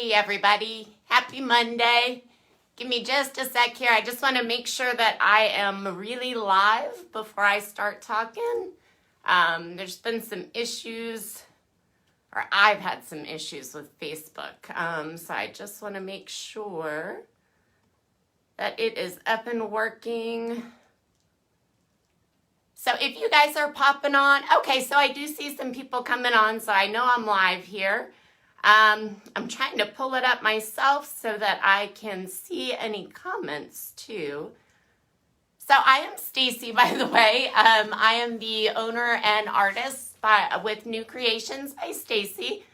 Hey everybody, happy Monday. Give me just a sec here. I just want to make sure that I am really live before I start talking. There's been some issues, or I've had some issues with Facebook. So I just want to make sure that it is up and working. So if you guys are popping on, okay, so I do see some people coming on, so I know I'm live here. I'm trying to pull it up myself so that I can see any comments too. So I am Stacy, by the way. I am the owner and artist with New Creations by Stacy.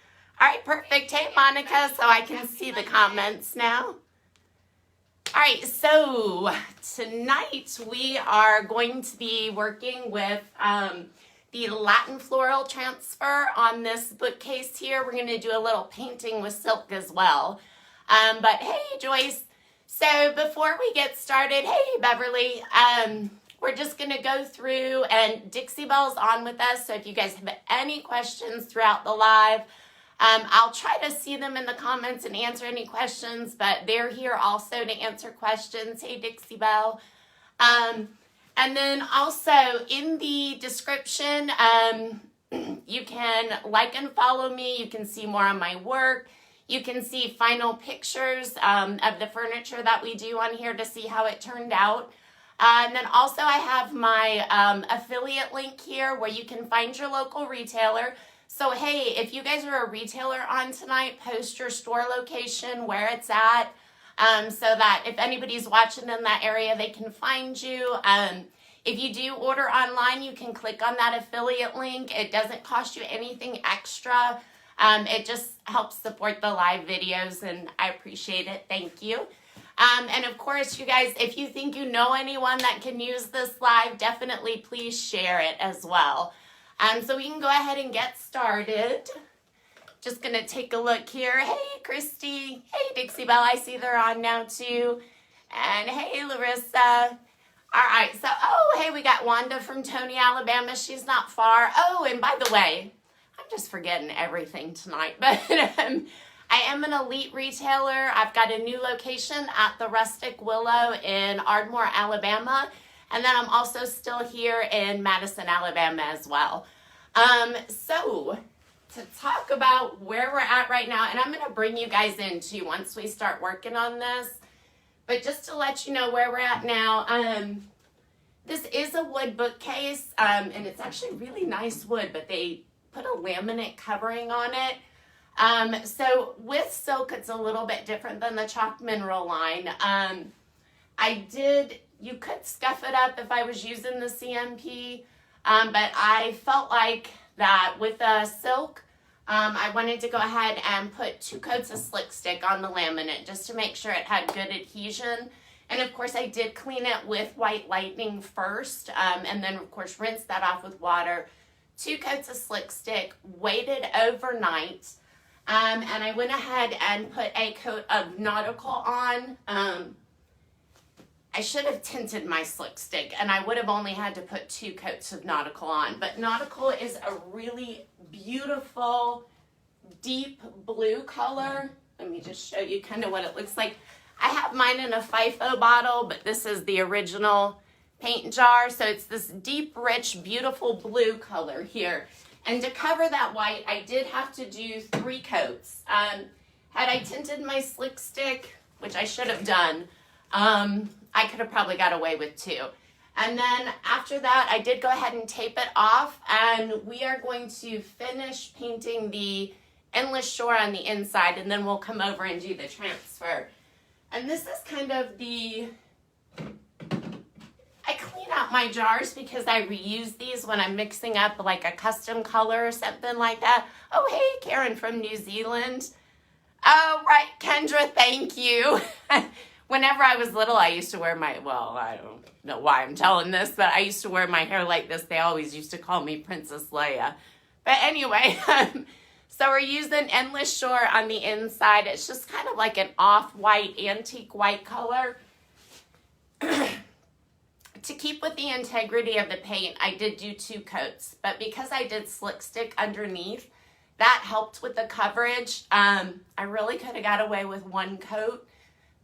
All right, perfect. Hey, Monica, so I can see the comments now. All right, so tonight we are going to be working with the Latin floral transfer on this bookcase here. We're going to do a little painting with silk as well. But hey, Joyce. So before we get started, hey, Beverly, we're just going to go through, and Dixie Belle's on with us. So if you guys have any questions throughout the live, I'll try to see them in the comments and answer any questions, but they're here also to answer questions. Hey, Dixie Belle. And then also in the description, you can like and follow me. You can see more on my work. You can see final pictures of the furniture that we do on here to see how it turned out. And then also I have my affiliate link here where you can find your local retailer. So hey, if you guys are a retailer on tonight, post your store location, where it's at. So that if anybody's watching in that area, they can find you. If you do order online, you can click on that affiliate link. It doesn't cost you anything extra. It just helps support the live videos, and I appreciate it. Thank you. And of course, you guys, if you think you know anyone that can use this live, definitely please share it as well. So we can go ahead and get started. Just going to take a look here. Hey, Christy. Hey, Dixie Belle. I see they're on now, too. And hey, Larissa. All right. So, oh, hey, we got Wanda from Tony, Alabama. She's not far. Oh, and by the way, I'm just forgetting everything tonight. But I am an elite retailer. I've got a new location at the Rustic Willow in Ardmore, Alabama. And then I'm also still here in Madison, Alabama as well. So to talk about where we're at right now, and I'm going to bring you guys in too once we start working on this, but just to let you know where we're at now, this is a wood bookcase, and it's actually really nice wood, but they put a laminate covering on it. So with silk, it's a little bit different than the chalk mineral line. You could scuff it up if I was using the CMP, but I felt like that with the silk, I wanted to go ahead and put 2 coats of slick stick on the laminate just to make sure it had good adhesion. And of course I did clean it with white lightning first, and then of course rinse that off with water. 2 coats of slick stick, waited overnight, and I went ahead and put a coat of nautical on. I should have tinted my slick stick, and I would have only had to put 2 coats of nautical on. But nautical is a really beautiful, deep blue color. Let me just show you kind of what it looks like. I have mine in a FIFO bottle, but this is the original paint jar. So it's this deep, rich, beautiful blue color here. And to cover that white, I did have to do 3 coats. Had I tinted my slick stick, which I should have done, I could have probably got away with 2. And then after that, I did go ahead and tape it off, and we are going to finish painting the endless shore on the inside, and then we'll come over and do the transfer. And this is kind of I clean out my jars because I reuse these when I'm mixing up like a custom color or something like that. Oh, hey, Karen from New Zealand. Oh, right, Kendra, thank you. Whenever I was little, I used to wear I don't know why I'm telling this, but I used to wear my hair like this. They always used to call me Princess Leia. But anyway, so we're using Endless Shore on the inside. It's just kind of like an off-white, antique white color. To keep with the integrity of the paint, I did do 2 coats. But because I did slick stick underneath, that helped with the coverage. I really could have got away with one coat,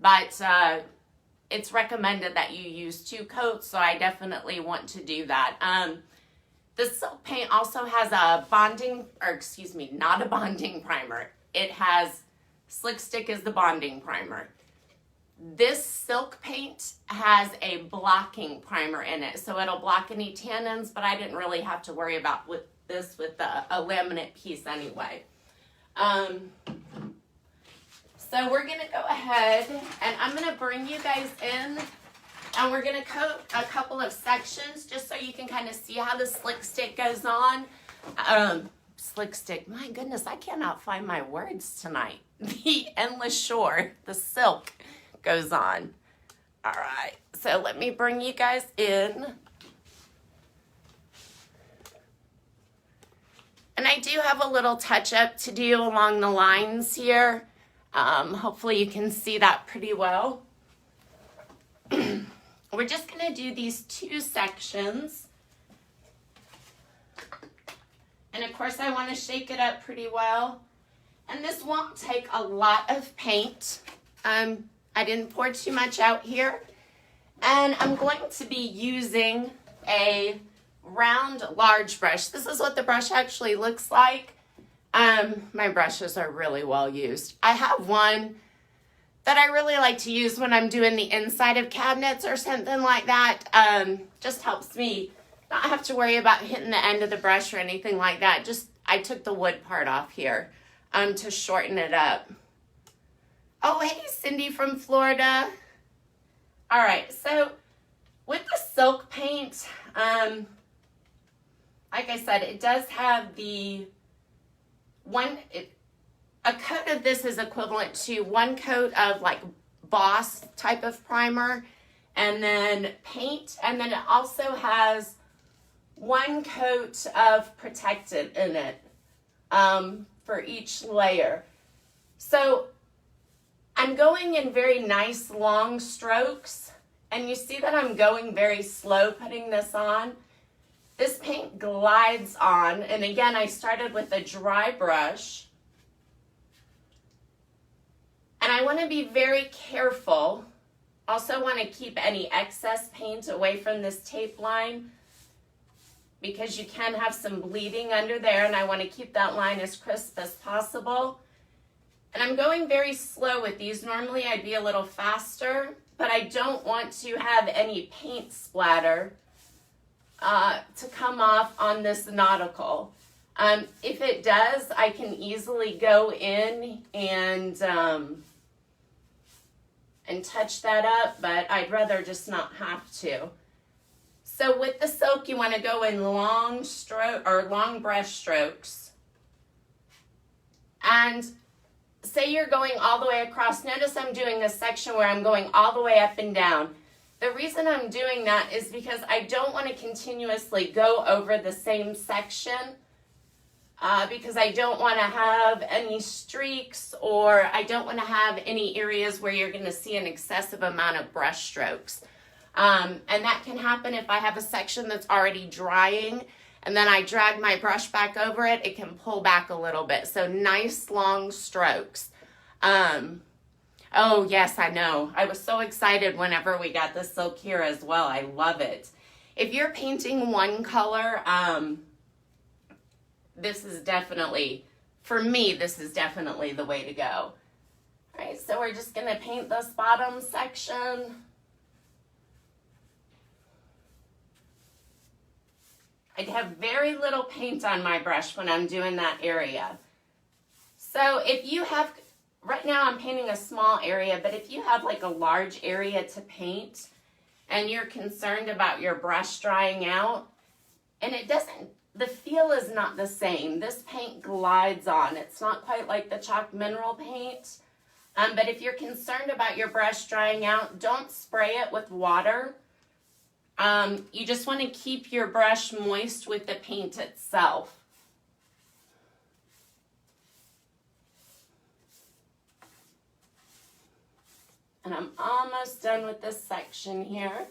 but it's recommended that you use 2 coats, so I definitely want to do that. The silk paint also has a bonding, or excuse me, not a bonding primer. It has Slick Stick is the bonding primer. This silk paint has a blocking primer in it, so it'll block any tannins, but I didn't really have to worry about with this with a laminate piece anyway. So we're gonna go ahead and I'm gonna bring you guys in and we're gonna coat a couple of sections just so you can kind of see how the Slick Stick goes on. Slick Stick, my goodness, I cannot find my words tonight. The endless shore, the silk goes on. All right, so let me bring you guys in. And I do have a little touch up to do along the lines here. Hopefully you can see that pretty well. We're just gonna do these 2 sections. And of course I wanna shake it up pretty well. And this won't take a lot of paint. I didn't pour too much out here. And I'm going to be using a round large brush. This is what the brush actually looks like. My brushes are really well used. I have one that I really like to use when I'm doing the inside of cabinets or something like that. Just helps me not have to worry about hitting the end of the brush or anything like that. Just, I took the wood part off here to shorten it up. Oh, hey, Cindy from Florida. All right, so with the silk paint, like I said, it does have the a coat of this is equivalent to 1 coat of like Boss type of primer and then paint, and then it also has 1 coat of protectant in it for each layer. So I'm going in very nice long strokes, and you see that I'm going very slow putting this on. This paint glides on, and again, I started with a dry brush. And I want to be very careful. Also want to keep any excess paint away from this tape line because you can have some bleeding under there, and I want to keep that line as crisp as possible. And I'm going very slow with these. Normally I'd be a little faster, but I don't want to have any paint splatter to come off on this nautical. If it does, I can easily go in and touch that up, but I'd rather just not have to. So with the silk, you want to go in long brush strokes. And say you're going all the way across. Notice I'm doing a section where I'm going all the way up and down. The reason I'm doing that is because I don't want to continuously go over the same section because I don't want to have any streaks, or I don't want to have any areas where you're going to see an excessive amount of brush strokes. And that can happen if I have a section that's already drying and then I drag my brush back over it, it can pull back a little bit. So nice long strokes. Oh, yes, I know. I was so excited whenever we got the silk here as well. I love it. If you're painting one color, this is definitely, for me, this is definitely the way to go. All right, so we're just going to paint this bottom section. I have very little paint on my brush when I'm doing that area. So if you have, right now I'm painting a small area, but if you have like a large area to paint and you're concerned about your brush drying out, and it doesn't, the feel is not the same. This paint glides on. It's not quite like the chalk mineral paint. But if you're concerned about your brush drying out, don't spray it with water. You just want to keep your brush moist with the paint itself. And I'm almost done with this section here.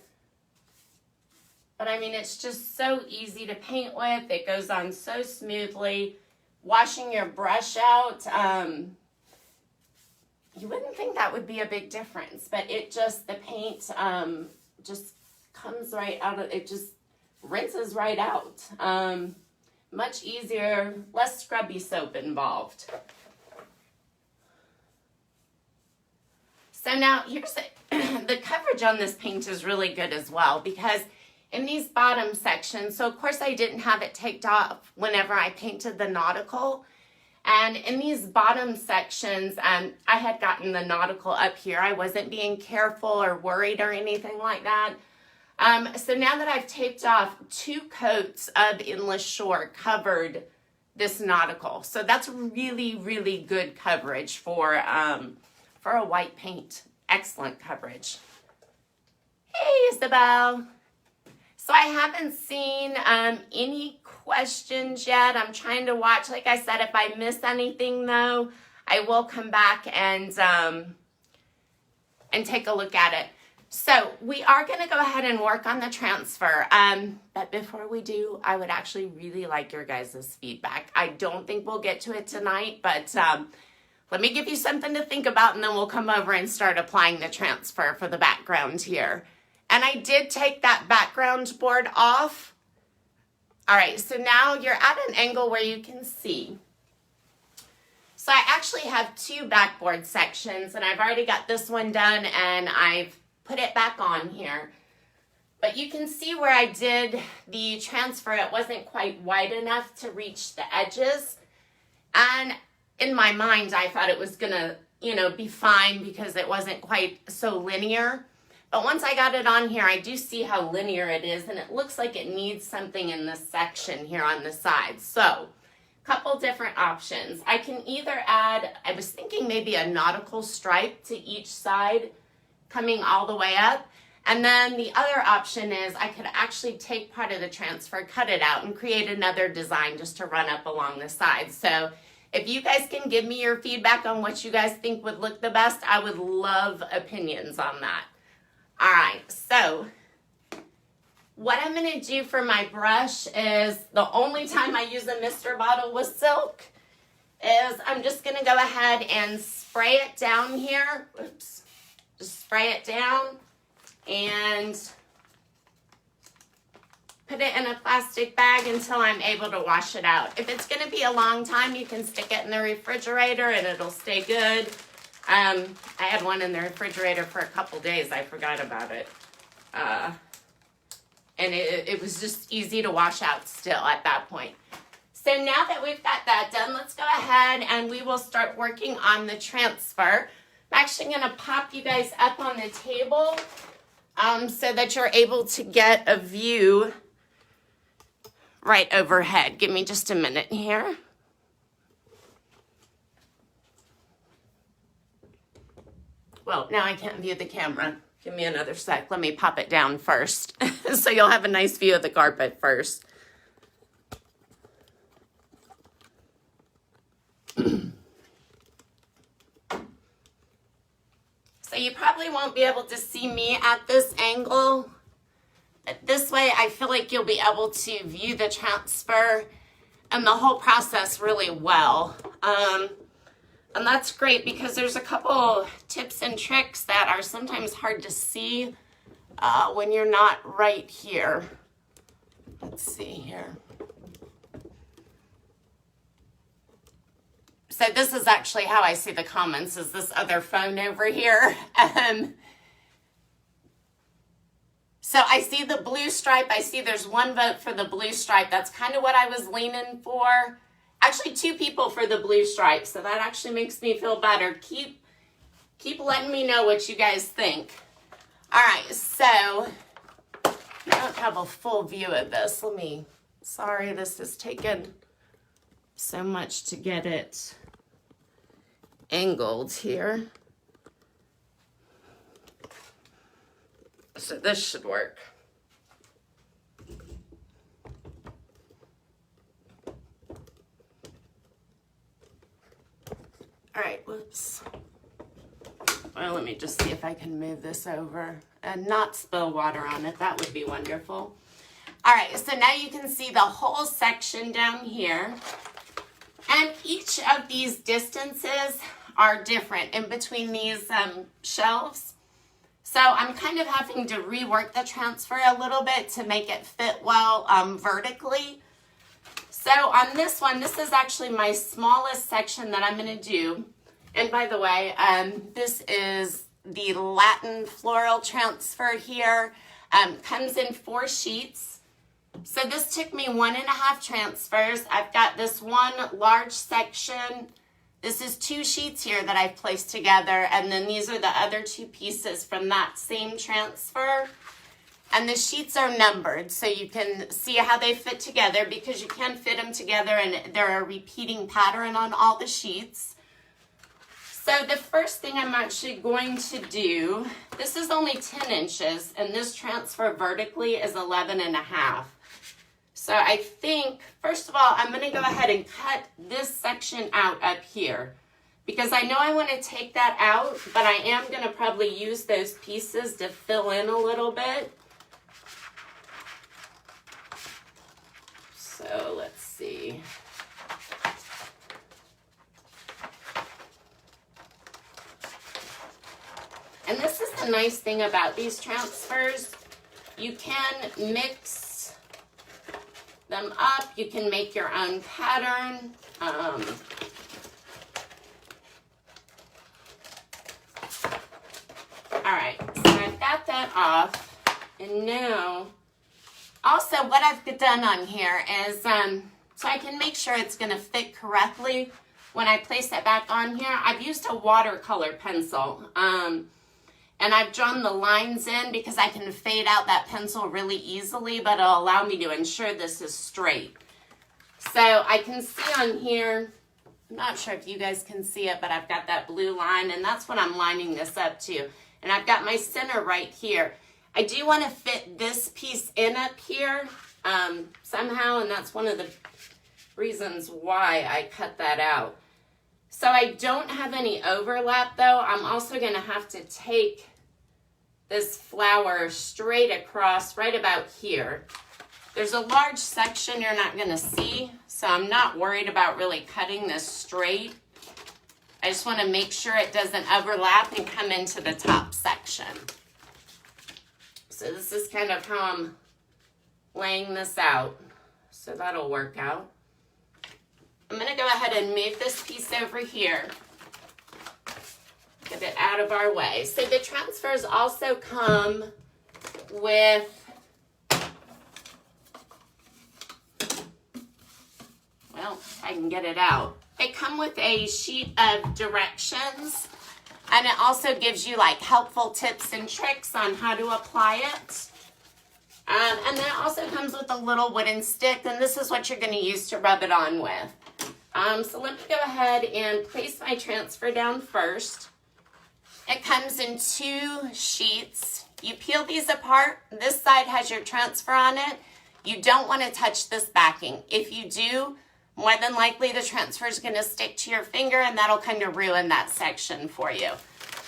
But I mean, it's just so easy to paint with. It goes on so smoothly. washing your brush out, you wouldn't think that would be a big difference, but it just, the paint just comes right out of, it just rinses right out. Much easier, less scrubby soap involved. So now here's the coverage on this paint is really good as well, because in these bottom sections, so of course I didn't have it taped off whenever I painted the nautical. And in these bottom sections, I had gotten the nautical up here. I wasn't being careful or worried or anything like that. So now that I've taped off 2 coats of Endless Shore covered this nautical. So that's really, really good coverage for a white paint. Excellent coverage. Hey, Isabel. So I haven't seen any questions yet. I'm trying to watch. Like I said, if I miss anything though, I will come back and take a look at it. So we are going to go ahead and work on the transfer. But before we do, I would actually really like your guys' feedback. I don't think we'll get to it tonight, but let me give you something to think about, and then we'll come over and start applying the transfer for the background here. And I did take that background board off. All right, so now you're at an angle where you can see. So I actually have 2 backboard sections, and I've already got this one done, and I've put it back on here. But you can see where I did the transfer, it wasn't quite wide enough to reach the edges. And in my mind, I thought it was gonna, be fine because it wasn't quite so linear. But once I got it on here, I do see how linear it is, and it looks like it needs something in this section here on the side. So, a couple different options. I can either add, I was thinking maybe a nautical stripe to each side coming all the way up. And then the other option is I could actually take part of the transfer, cut it out, and create another design just to run up along the side. So if you guys can give me your feedback on what you guys think would look the best, I would love opinions on that. All right, so what I'm going to do for my brush is, the only time I use a mister bottle with silk is I'm just going to go ahead and spray it down here. Oops. Just spray it down and put it in a plastic bag until I'm able to wash it out. If it's going to be a long time, you can stick it in the refrigerator and it'll stay good. I had one in the refrigerator for a couple days. I forgot about it. And it was just easy to wash out still at that point. So now that we've got that done, let's go ahead and we will start working on the transfer. I'm actually going to pop you guys up on the table so that you're able to get a view right overhead. Give me just a minute here. Well, now I can't view the camera. Give me another sec. Let me pop it down first so you'll have a nice view of the carpet first. So you probably won't be able to see me at this angle. But this way, I feel like you'll be able to view the transfer and the whole process really well. And that's great because there's a couple tips and tricks that are sometimes hard to see when you're not right here. Let's see here. So this is actually how I see the comments, is this other phone over here. So I see the blue stripe. I see there's 1 vote for the blue stripe. That's kind of what I was leaning for. Actually, 2 people for the blue stripe, so that actually makes me feel better. Keep letting me know what you guys think. All right, so I don't have a full view of this. Sorry, this has taken so much to get it angled here. So this should work. All right, whoops. Well, let me just see if I can move this over and not spill water on it. That would be wonderful. All right, so now you can see the whole section down here. And each of these distances are different in between these shelves. So I'm kind of having to rework the transfer a little bit to make it fit well vertically. So on this one, this is actually my smallest section that I'm going to do. And by the way, this is the Latin floral transfer here. Comes in 4 sheets. So this took me 1.5 transfers. I've got this one large section. This is 2 sheets here that I've placed together, and then these are the other 2 pieces from that same transfer. And the sheets are numbered, so you can see how they fit together, because you can fit them together and they're a repeating pattern on all the sheets. So the first thing I'm actually going to do, this is only 10 inches, and this transfer vertically is 11.5. So I think, first of all, I'm going to go ahead and cut this section out up here, because I know I want to take that out, but I am going to probably use those pieces to fill in a little bit. So let's see. And this is the nice thing about these transfers. You can mix them up. You can make your own pattern. All right, so I've got that off. And now, also what I've done on here is, so I can make sure it's gonna fit correctly when I place it back on here, I've used a watercolor pencil. And I've drawn the lines in because I can fade out that pencil really easily, but it'll allow me to ensure this is straight. So I can see on here, I'm not sure if you guys can see it, but I've got that blue line, and that's what I'm lining this up to. And I've got my center right here. I do want to fit this piece in up here somehow, and that's one of the reasons why I cut that out. So I don't have any overlap though. I'm also going to have to take this flower straight across right about here. There's a large section you're not going to see, so I'm not worried about really cutting this straight. I just want to make sure it doesn't overlap and come into the top section. So this is kind of how I'm laying this out. So that'll work out. I'm going to go ahead and move this piece over here. Get it out of our way. So the transfers also come with well, if I can get it out. They come with a sheet of directions, and it also gives you like helpful tips and tricks on how to apply it. And then it also comes with a little wooden stick, and this is what you're going to use to rub it on with. So let me go ahead and place my transfer down first. It comes in 2 sheets. You peel these apart. This side has your transfer on it. You don't want to touch this backing. If you do, more than likely the transfer is going to stick to your finger, and that'll kind of ruin that section for you.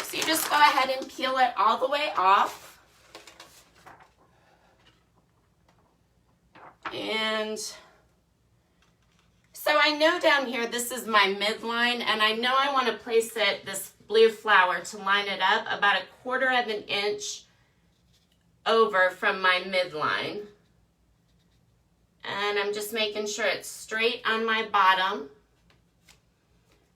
So you just go ahead and peel it all the way off. And so I know down here this is my midline, and I know I want to place it, this blue flower, to line it up about 1/4 of an inch over from my midline. And I'm just making sure it's straight on my bottom.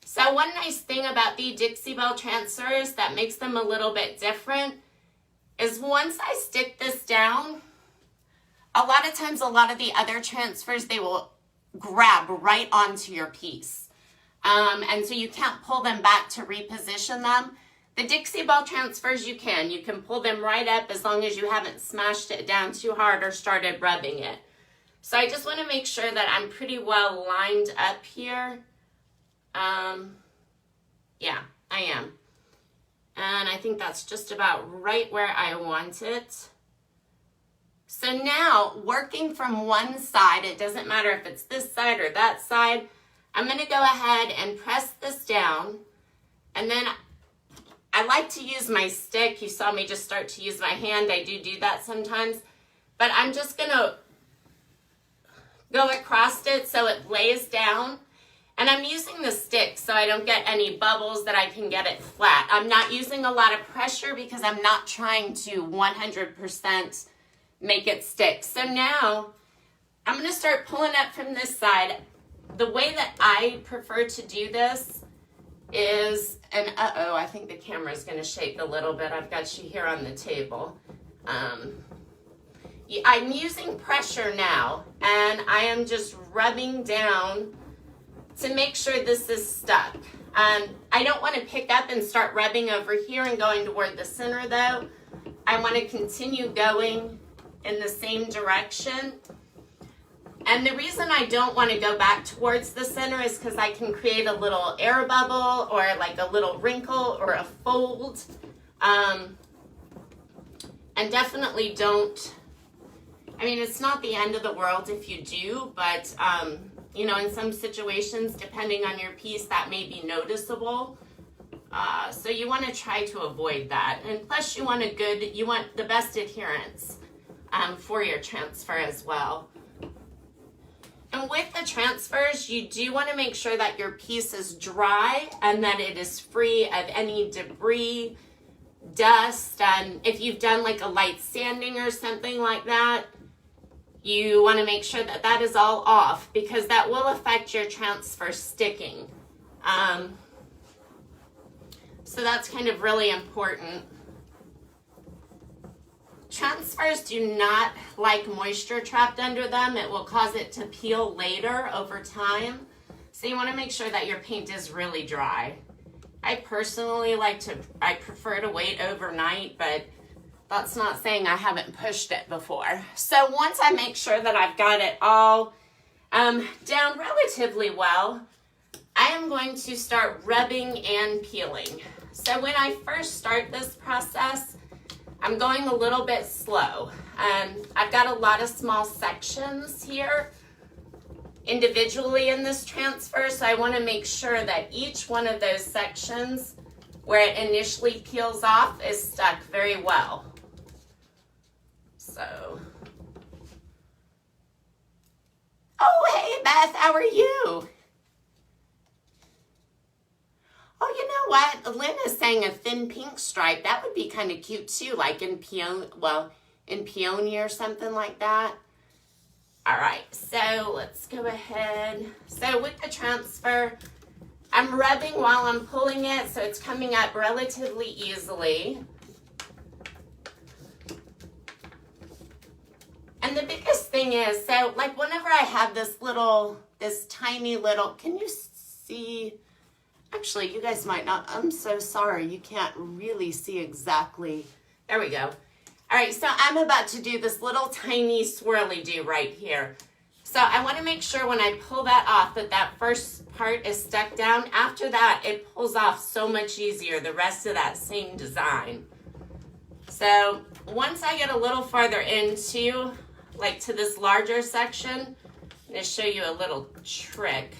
So one nice thing about the Dixie Belle transfers that makes them a little bit different is once I stick this down, a lot of times, a lot of the other transfers, they will grab right onto your piece. And so you can't pull them back to reposition them. The Dixie Belle transfers, you can pull them right up as long as you haven't smashed it down too hard or started rubbing it. So I just want to make sure that I'm pretty well lined up here. Yeah, I am. And I think that's just about right where I want it. So now, working from one side, it doesn't matter if it's this side or that side, I'm going to go ahead and press this down. And then I like to use my stick. You saw me just start to use my hand. I do that sometimes. But I'm just going to go across it so it lays down. And I'm using the stick so I don't get any bubbles, that I can get it flat. I'm not using a lot of pressure because I'm not trying to 100% make it stick. So now I'm going to start pulling up from this side. The way that I prefer to do this is, and uh-oh, I think the camera is going to shake a little bit. I've got you here on the table. I'm using pressure now, and I am just rubbing down to make sure this is stuck. I don't want to pick up and start rubbing over here and going toward the center though. I want to continue going in the same direction. And the reason I don't want to go back towards the center is because I can create a little air bubble or like a little wrinkle or a fold. And definitely don't, I mean, it's not the end of the world if you do, but you know, in some situations, depending on your piece, that may be noticeable. So you want to try to avoid that. And plus you want the best adherence for your transfer as well. And with the transfers, you do want to make sure that your piece is dry and that it is free of any debris, dust, and if you've done like a light sanding or something like that, you want to make sure that that is all off because that will affect your transfer sticking. So that's kind of really important. Transfers do not like moisture trapped under them. It will cause it to peel later over time. So you want to make sure that your paint is really dry. I personally I prefer to wait overnight, but that's not saying I haven't pushed it before. So once I make sure that I've got it all down relatively well, I am going to start rubbing and peeling. So when I first start this process, I'm going a little bit slow. I've got a lot of small sections here individually in this transfer, so I want to make sure that each one of those sections where it initially peels off is stuck very well. So, oh hey Beth, how are you? Oh, you know what? Lynn is saying a thin pink stripe. That would be kind of cute too, like in peony or something like that. All right, so let's go ahead. So with the transfer, I'm rubbing while I'm pulling it, so it's coming up relatively easily. And the biggest thing is, so like whenever I have this tiny little, can you see? Actually, you guys might not. I'm so sorry. You can't really see exactly. There we go. All right, so I'm about to do this little tiny swirly do right here. So I want to make sure when I pull that off that first part is stuck down. After that, it pulls off so much easier, the rest of that same design. So once I get a little farther into, like to this larger section, I'm going to show you a little trick,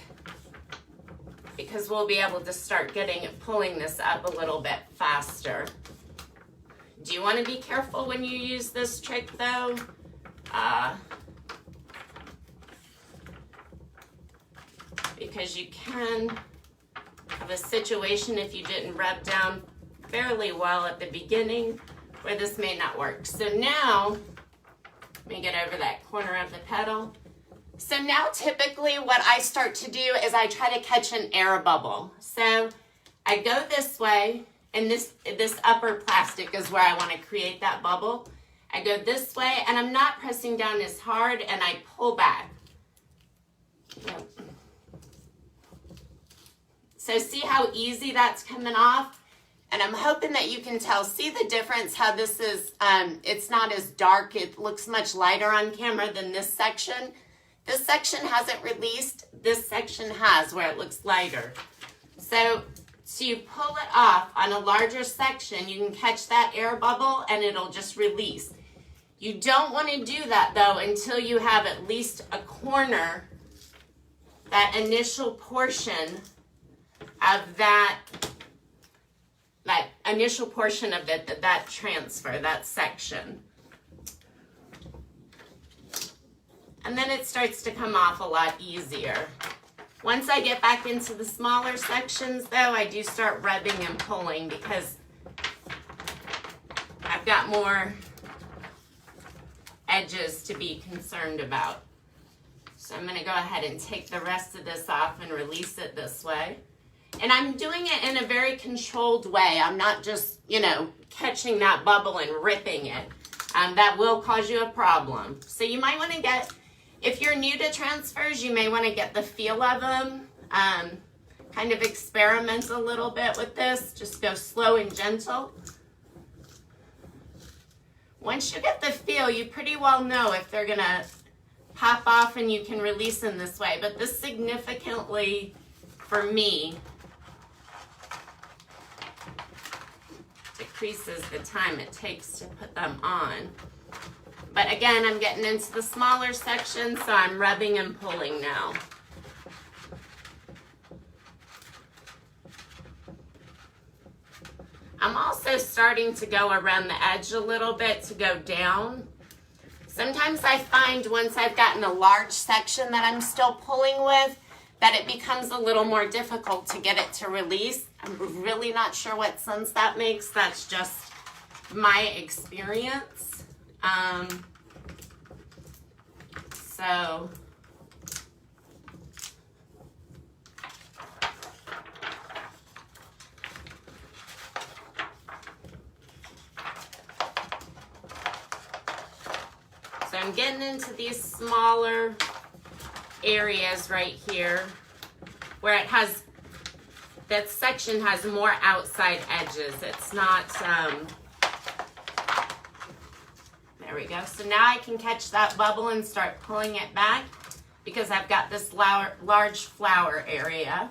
because we'll be able to start pulling this up a little bit faster. Do you want to be careful when you use this trick though? Because you can have a situation if you didn't rub down fairly well at the beginning where this may not work. So now, let me get over that corner of the petal. So now typically what I start to do is I try to catch an air bubble. So I go this way, and this upper plastic is where I want to create that bubble. I go this way, and I'm not pressing down as hard, and I pull back. Yep. So see how easy that's coming off? And I'm hoping that you can tell. See the difference how this is, it's not as dark. It looks much lighter on camera than this section. This section hasn't released. This section has, where it looks lighter. So you pull it off on a larger section, you can catch that air bubble and it'll just release. You don't want to do that though until you have at least a corner, that initial portion of that initial portion of it, that transfer, that section. And then it starts to come off a lot easier. Once I get back into the smaller sections though, I do start rubbing and pulling because I've got more edges to be concerned about. So I'm going to go ahead and take the rest of this off and release it this way. And I'm doing it in a very controlled way. I'm not just, catching that bubble and ripping it. That will cause you a problem. So you might want to get, if you're new to transfers, you may want to get the feel of them. Kind of experiment a little bit with this. Just go slow and gentle. Once you get the feel, you pretty well know if they're going to pop off and you can release them this way. But this significantly, for me, decreases the time it takes to put them on. But again, I'm getting into the smaller section, so I'm rubbing and pulling now. I'm also starting to go around the edge a little bit to go down. Sometimes I find once I've gotten a large section that I'm still pulling with, that it becomes a little more difficult to get it to release. I'm really not sure what sense that makes. That's just my experience. So I'm getting into these smaller areas right here where it has, that section has more outside edges. It's not, there we go. So now I can catch that bubble and start pulling it back because I've got this large flower area.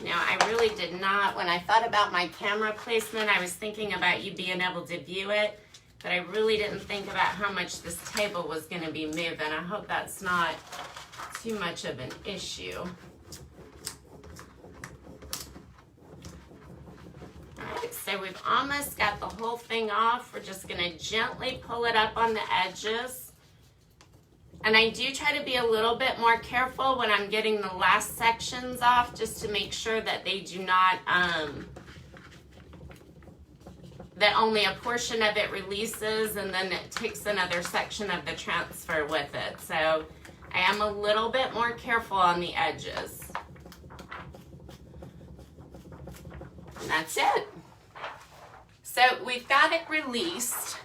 Now, I really did not, when I thought about my camera placement, I was thinking about you being able to view it, but I really didn't think about how much this table was going to be moving. I hope that's not too much of an issue. All right, so we've almost got the whole thing off. We're just going to gently pull it up on the edges. And I do try to be a little bit more careful when I'm getting the last sections off, just to make sure that they do not, that only a portion of it releases and then it takes another section of the transfer with it. So I am a little bit more careful on the edges. And that's it. So we've got it released.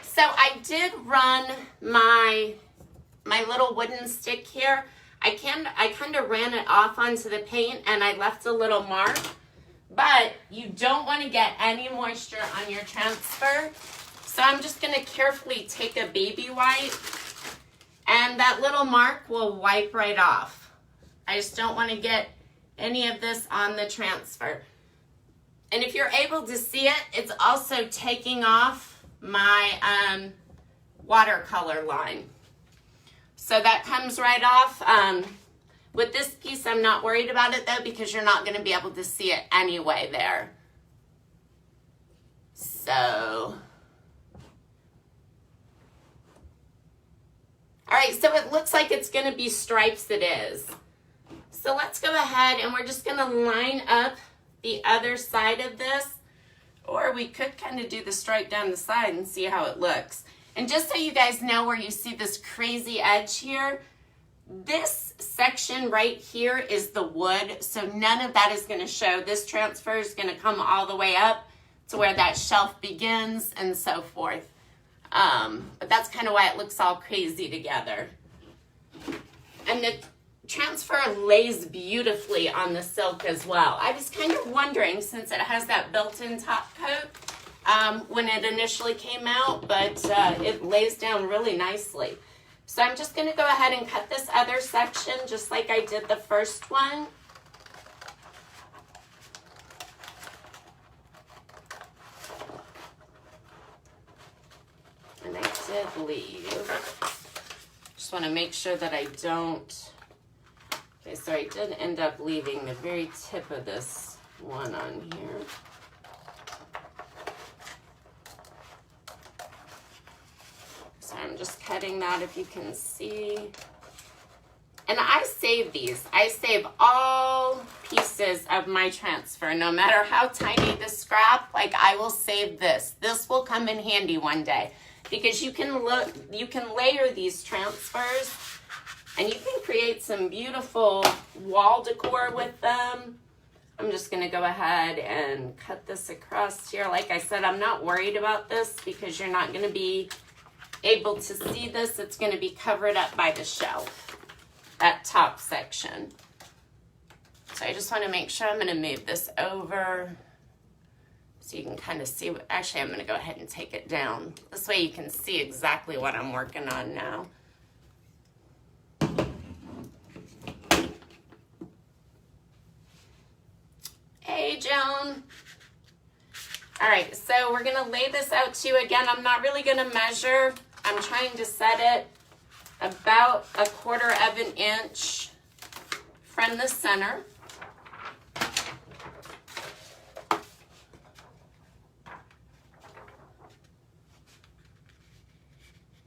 So I did run my little wooden stick here. I kind of ran it off onto the paint and I left a little mark. But you don't want to get any moisture on your transfer. So I'm just going to carefully take a baby wipe and that little mark will wipe right off. I just don't want to get any of this on the transfer. And if you're able to see it, it's also taking off my watercolor line. So that comes right off. With this piece, I'm not worried about it though, because you're not going to be able to see it anyway there. So, all right, so it looks like it's going to be stripes. It is. So let's go ahead and we're just going to line up the other side of this. Or we could kind of do the stripe down the side and see how it looks. And just so you guys know where you see this crazy edge here, this section right here is the wood. So none of that is going to show. This transfer is going to come all the way up to where that shelf begins and so forth. But that's kind of why it looks all crazy together. And the transfer lays beautifully on the silk as well. I was kind of wondering, since it has that built-in top coat when it initially came out, but it lays down really nicely. So I'm just going to go ahead and cut this other section just like I did the first one. And I did leave Just want to make sure that I don't. Okay, so I did end up leaving the very tip of this one on here. So I'm just cutting that, if you can see. And I save these. I save all pieces of my transfer, no matter how tiny the scrap. Like, I will save this. This will come in handy one day, because you can layer these transfers, and you can create some beautiful wall decor with them. I'm just gonna go ahead and cut this across here. Like I said, I'm not worried about this because you're not gonna be able to see this. It's gonna be covered up by the shelf, that top section. So I just wanna make sure. I'm gonna move this over so you can kind of see what, actually I'm gonna go ahead and take it down. This way you can see exactly what I'm working on now. Hey, Joan. All right, so we're gonna lay this out to you again. I'm not really gonna measure. I'm trying to set it about 1/4 of an inch from the center.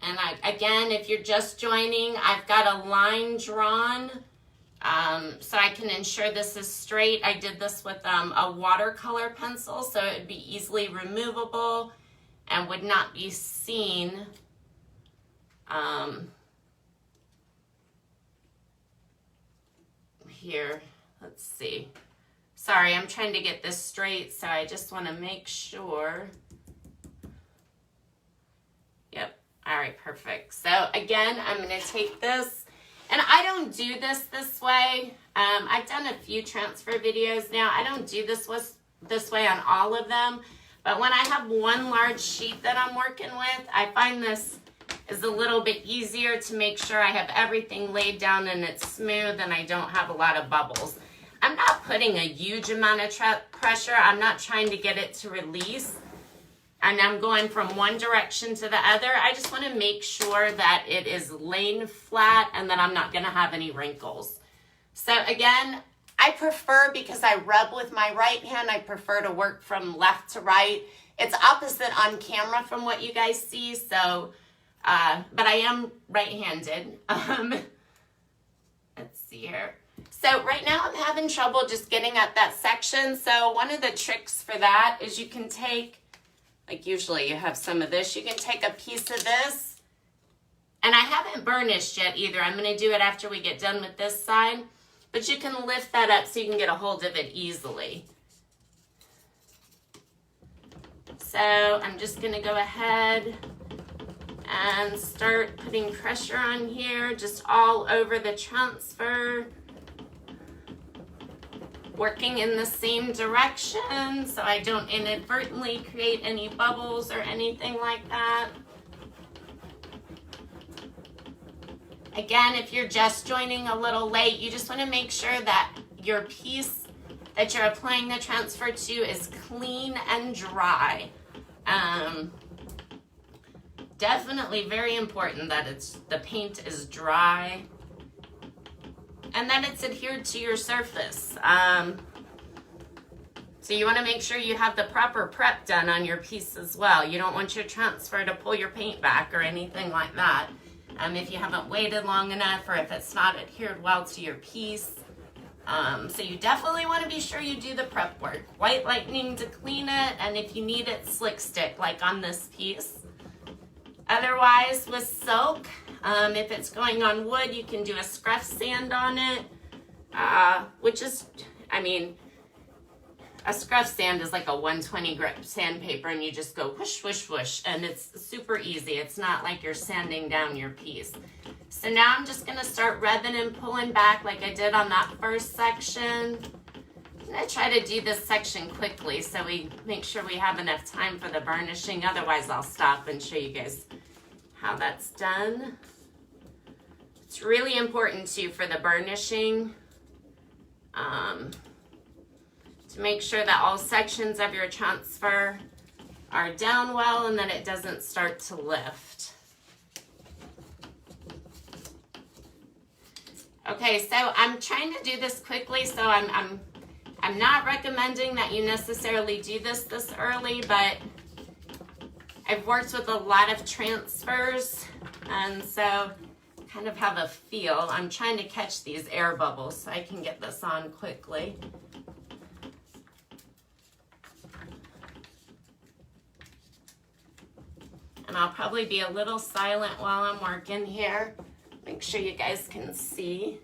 And again, if you're just joining, I've got a line drawn so I can ensure this is straight. I did this with a watercolor pencil, so it would be easily removable and would not be seen. Here, let's see. Sorry, I'm trying to get this straight, so I just want to make sure. Yep. All right, perfect. So again, I'm going to take this, and I don't do this way. I've done a few transfer videos now. I don't do this way on all of them, but when I have one large sheet that I'm working with, I find this is a little bit easier to make sure I have everything laid down and it's smooth and I don't have a lot of bubbles. I'm not putting a huge amount of pressure. I'm not trying to get it to release. And I'm going from one direction to the other. I just want to make sure that it is laying flat and that I'm not going to have any wrinkles. So again, I prefer, because I rub with my right hand, I prefer to work from left to right. It's opposite on camera from what you guys see, so, but I am right-handed. Let's see here. So right now I'm having trouble just getting at that section. So one of the tricks for that is you can take, like usually you have some of this, you can take a piece of this, and I haven't burnished yet either. I'm going to do it after we get done with this side, but you can lift that up so you can get a hold of it easily. So I'm just going to go ahead and start putting pressure on here, just all over the transfer, working in the same direction so I don't inadvertently create any bubbles or anything like that. Again, if you're just joining a little late, you just want to make sure that your piece that you're applying the transfer to is clean and dry. Definitely very important that the paint is dry and that it's adhered to your surface. So you want to make sure you have the proper prep done on your piece as well. You don't want your transfer to pull your paint back or anything like that. If you haven't waited long enough, or if it's not adhered well to your piece. So you definitely want to be sure you do the prep work. White lightning to clean it, and if you need it, slick stick like on this piece. Otherwise, with silk, if it's going on wood, you can do a scruff sand on it, which is, I mean, a scruff sand is like a 120 grit sandpaper, and you just go whoosh, whoosh, whoosh, and it's super easy. It's not like you're sanding down your piece. So now I'm just going to start rubbing and pulling back like I did on that first section. I'm going to try to do this section quickly so we make sure we have enough time for the burnishing. Otherwise, I'll stop and show you guys how that's done. It's really important too for the burnishing to make sure that all sections of your transfer are down well and that it doesn't start to lift. Okay, so I'm trying to do this quickly, so I'm not recommending that you necessarily do this early, but I've worked with a lot of transfers, and so kind of have a feel. I'm trying to catch these air bubbles so I can get this on quickly. And I'll probably be a little silent while I'm working here. Make sure you guys can see.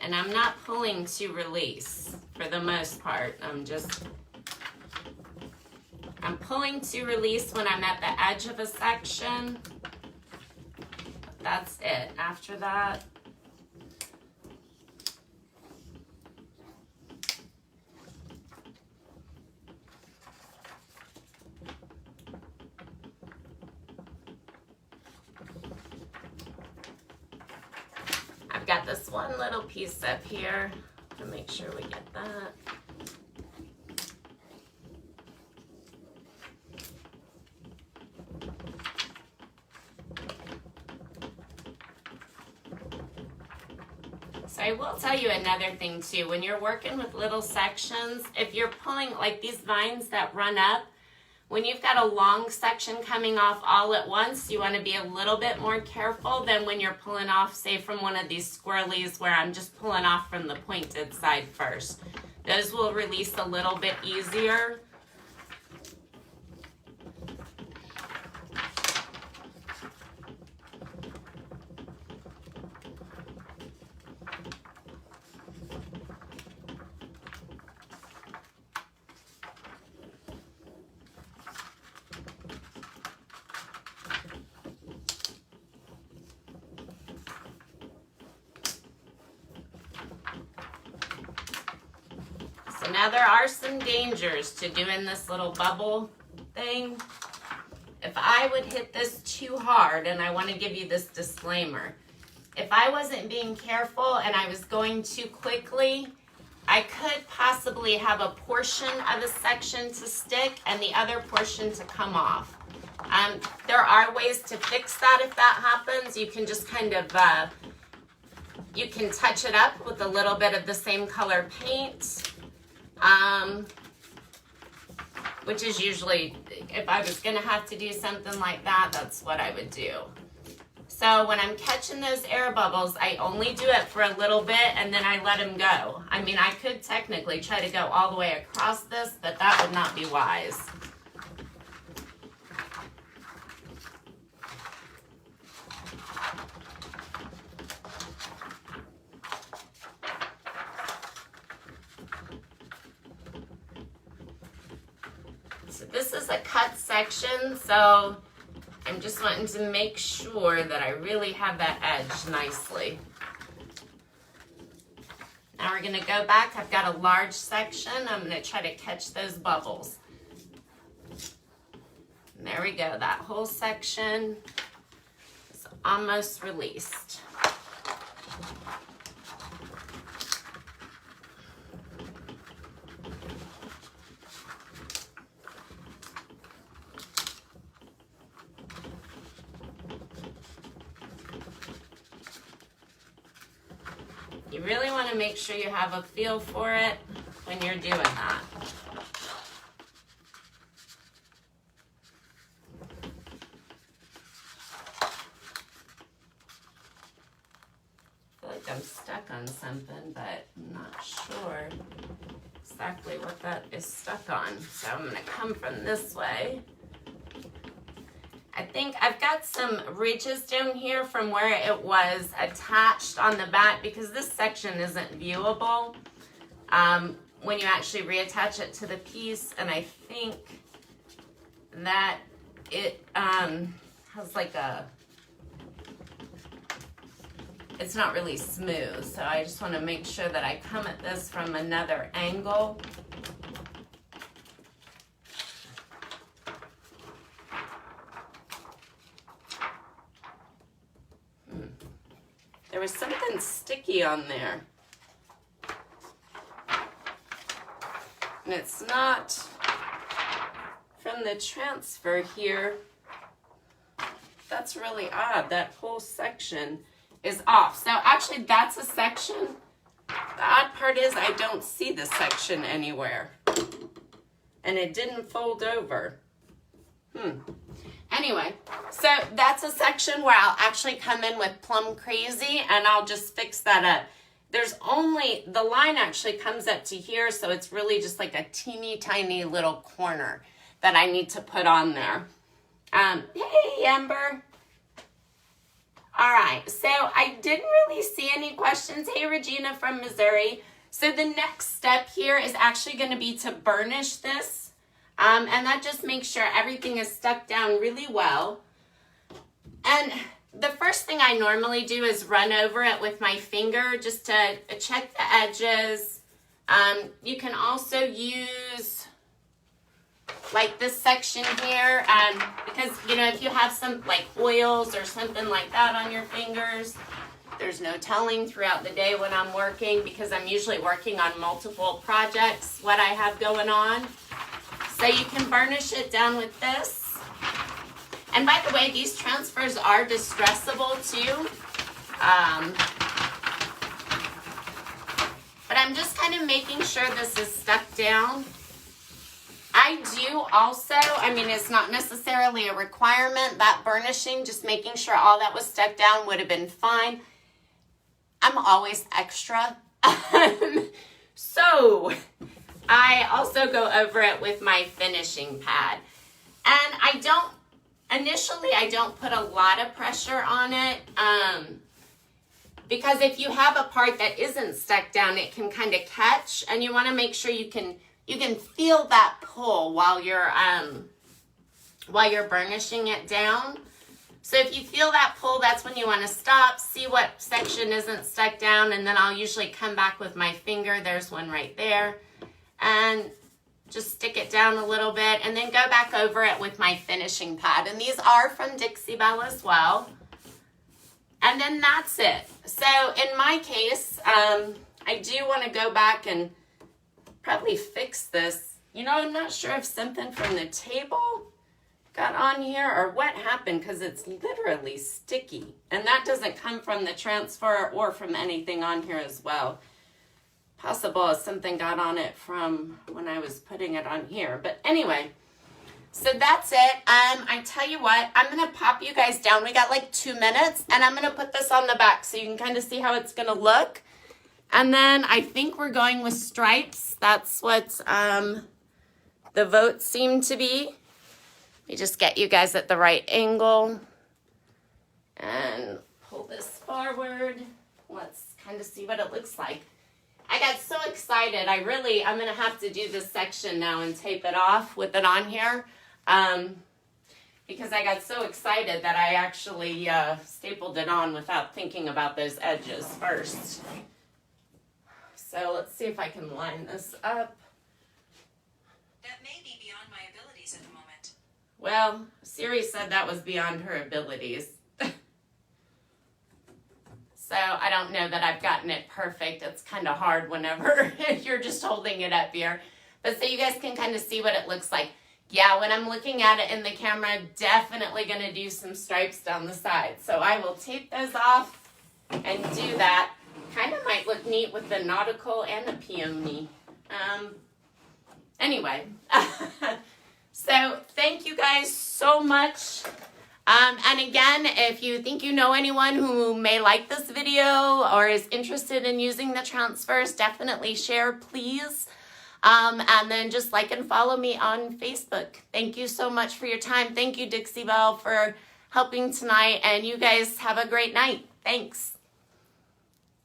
And I'm not pulling to release for the most part. I'm pulling to release when I'm at the edge of a section. That's it. After that, I've got this one little piece up here to make sure we get that. So I will tell you another thing too. When you're working with little sections, if you're pulling like these vines that run up, when you've got a long section coming off all at once, you want to be a little bit more careful than when you're pulling off, say, from one of these squirrelies where I'm just pulling off from the pointed side first. Those will release a little bit easier. So now there are some dangers to doing this little bubble thing. If I would hit this too hard, and I want to give you this disclaimer, if I wasn't being careful and I was going too quickly, I could possibly have a portion of a section to stick and the other portion to come off. There are ways to fix that if that happens. You can just kind of, you can touch it up with a little bit of the same color paint. Which is usually, if I was going to have to do something like that, that's what I would do. So when I'm catching those air bubbles, I only do it for a little bit and then I let them go. I mean, I could technically try to go all the way across this, but that would not be wise. So this is a cut section, so I'm just wanting to make sure that I really have that edge nicely. Now we're going to go back. I've got a large section. I'm going to try to catch those bubbles. And there we go. That whole section is almost released. You really want to make sure you have a feel for it when you're doing that. I feel like I'm stuck on something, but I'm not sure exactly what that is stuck on. So I'm going to come from this way. I think I've got some ridges down here from where it was attached on the back because this section isn't viewable when you actually reattach it to the piece, and I think that it has like a, it's not really smooth, so I just want to make sure that I come at this from another angle. something sticky on there. And it's not from the transfer here. That's really odd. That whole section is off. So actually that's a section. The odd part is I don't see the section anywhere. And it didn't fold over. Anyway, so that's a section where I'll actually come in with Plum Crazy and I'll just fix that up. There's only, the line actually comes up to here, so it's really just like a teeny tiny little corner that I need to put on there. Hey, Amber. All right, so I didn't really see any questions. Hey, Regina from Missouri. So the next step here is actually going to be to burnish this, and that just makes sure everything is stuck down really well. And the first thing I normally do is run over it with my finger just to check the edges. You can also use like this section here, because, you know, if you have some like oils or something like that on your fingers, there's no telling throughout the day when I'm working, because I'm usually working on multiple projects, what I have going on. So you can burnish it down with this. And by the way, these transfers are distressable too. But I'm just kind of making sure this is stuck down. I do also, I mean, it's not necessarily a requirement, that burnishing, just making sure all that was stuck down would have been fine. I'm always extra. So I also go over it with my finishing pad. And initially I don't put a lot of pressure on it, because if you have a part that isn't stuck down, it can kind of catch, and you want to make sure you can feel that pull while you're burnishing it down. So if you feel that pull, that's when you want to stop, see what section isn't stuck down, and then I'll usually come back with my finger. There's one right there. And just stick it down a little bit, and then go back over it with my finishing pad. And these are from Dixie as well. And then that's it. So in my case, I do want to go back and probably fix this. You know, I'm not sure if something from the table got on here or what happened, because it's literally sticky. And that doesn't come from the transfer or from anything on here as well. Possible if something got on it from when I was putting it on here. But anyway, so that's it. I tell you what, I'm going to pop you guys down. We got like 2 minutes, and I'm going to put this on the back so you can kind of see how it's going to look. And then I think we're going with stripes. That's what the votes seem to be. Let me just get you guys at the right angle. And pull this forward. Let's kind of see what it looks like. I got so excited. I'm going to have to do this section now and tape it off with it on here. Because I got so excited that I actually stapled it on without thinking about those edges first. So let's see if I can line this up. That may be beyond my abilities at the moment. Well, Siri said that was beyond her abilities. So I don't know that I've gotten it perfect. It's kind of hard whenever you're just holding it up here. But so you guys can kind of see what it looks like. Yeah, when I'm looking at it in the camera, I'm definitely going to do some stripes down the side. So I will tape those off and do that. Kind of might look neat with the nautical and the peony. Anyway, so thank you guys so much. And again, if you think you know anyone who may like this video or is interested in using the transfers, definitely share, please. And then just like and follow me on Facebook. Thank you so much for your time. Thank you, Dixie Belle, for helping tonight. And you guys have a great night. Thanks.